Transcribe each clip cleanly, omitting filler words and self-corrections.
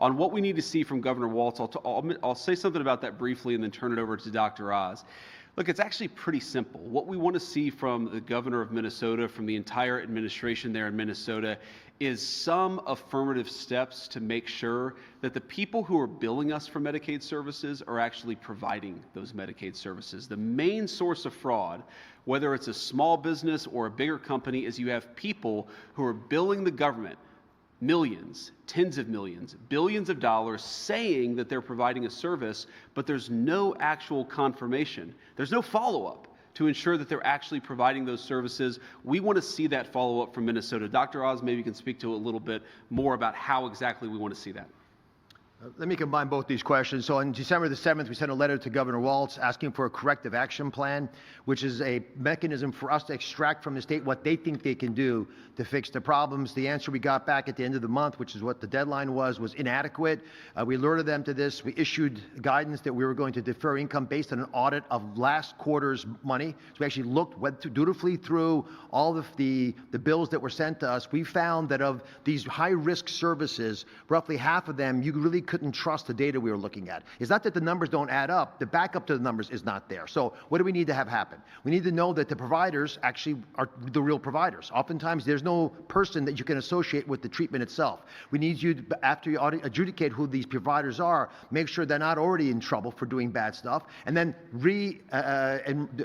On what we need to see from Governor Walz, I'll say something about that briefly and then turn it over to Dr. Oz. Look, it's actually pretty simple. What we want to see from the governor of Minnesota, from the entire administration there in Minnesota, is some affirmative steps to make sure that the people who are billing us for Medicaid services are actually providing those Medicaid services. The main source of fraud, whether it's a small business or a bigger company, is you have people who are billing the government millions, tens of millions, billions of dollars saying that they're providing a service, but there's no actual confirmation. There's no follow-up to ensure that they're actually providing those services. We want to see that follow-up from Minnesota. Dr. Oz, maybe you can speak to a little bit more about how exactly we want to see that. Let me combine both these questions. So on December the 7th, we sent a letter to Governor Walz asking for a corrective action plan, which is a mechanism for us to extract from the state what they think they can do to fix the problems. The answer we got back at the end of the month, which is what the deadline was inadequate. We alerted them to this. We issued guidance that we were going to defer income based on an audit of last quarter's money. So we actually went dutifully through all of the bills that were sent to us. We found that of these high-risk services, roughly half of them, you really couldn't trust the data we were looking at. It's not that the numbers don't add up. The backup to the numbers is not there. So what do we need to have happen? We need to know that the providers actually are the real providers. Oftentimes, there's no person that you can associate with the treatment itself. We need you, after you adjudicate who these providers are, make sure they're not already in trouble for doing bad stuff, and then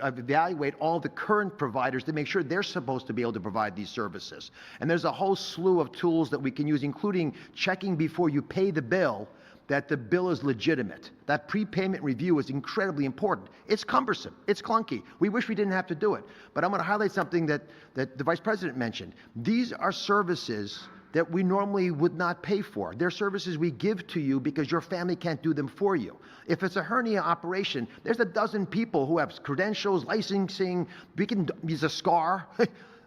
evaluate all the current providers to make sure they're supposed to be able to provide these services. And there's a whole slew of tools that we can use, including checking before you pay the bill that the bill is legitimate. That prepayment review is incredibly important. It's cumbersome. It's clunky. We wish we didn't have to do it. But I'm going to highlight something that the Vice President mentioned. These are services that we normally would not pay for. They're services we give to you because your family can't do them for you. If it's a hernia operation, there's a dozen people who have credentials, licensing, we can use a scar.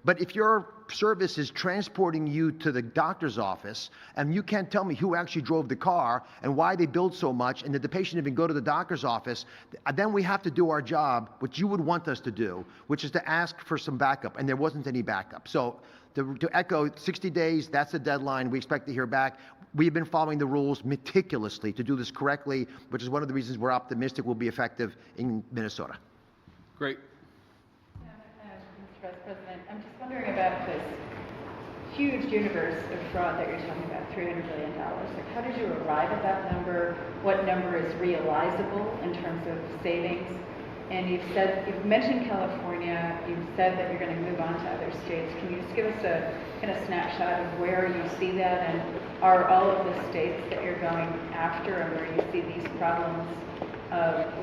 But if your service is transporting you to the doctor's office and you can't tell me who actually drove the car and why they billed so much and did the patient even go to the doctor's office, then we have to do our job, which you would want us to do, which is to ask for some backup, and there wasn't any backup. So to echo, 60 days, that's the deadline. We expect to hear back. We've been following the rules meticulously to do this correctly, which is one of the reasons we're optimistic we'll be effective in Minnesota. Great. Vice President, I'm just wondering about this huge universe of fraud that you're talking about, $300 billion. Like, how did you arrive at that number? What number is realizable in terms of savings? And you've mentioned California. You've said that you're going to move on to other states. Can you just give us a kind of snapshot of where you see that, and are all of the states that you're going after and where you see these problems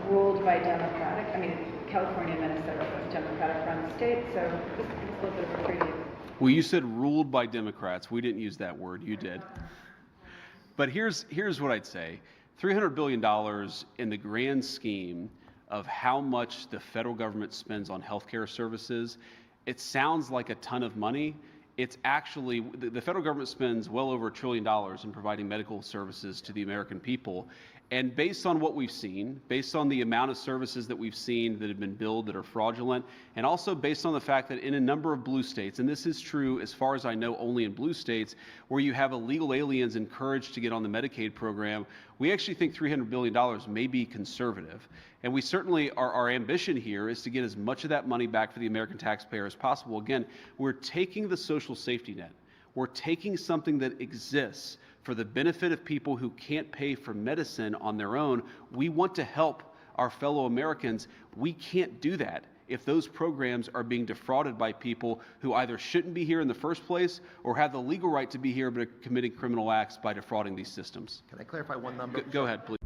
ruled by Democratic? I mean, California and Minnesota are Democratic-run states, so just a little bit of a preview. Well, you said ruled by Democrats. We didn't use that word. You did. But here's what I'd say. $300 billion in the grand scheme of how much the federal government spends on healthcare services, it sounds like a ton of money. It's actually, the federal government spends well over $1 trillion in providing medical services to the American people. And based on what we've seen, based on the amount of services that we've seen that have been billed that are fraudulent, and also based on the fact that in a number of blue states, and this is true as far as I know only in blue states, where you have illegal aliens encouraged to get on the Medicaid program, we actually think $300 billion may be conservative. And we certainly, our ambition here is to get as much of that money back for the American taxpayer as possible. Again, we're taking the social safety net. We're taking something that exists for the benefit of people who can't pay for medicine on their own. We want to help our fellow Americans. We can't do that if those programs are being defrauded by people who either shouldn't be here in the first place or have the legal right to be here but are committing criminal acts by defrauding these systems. Can I clarify one number? Go ahead, please.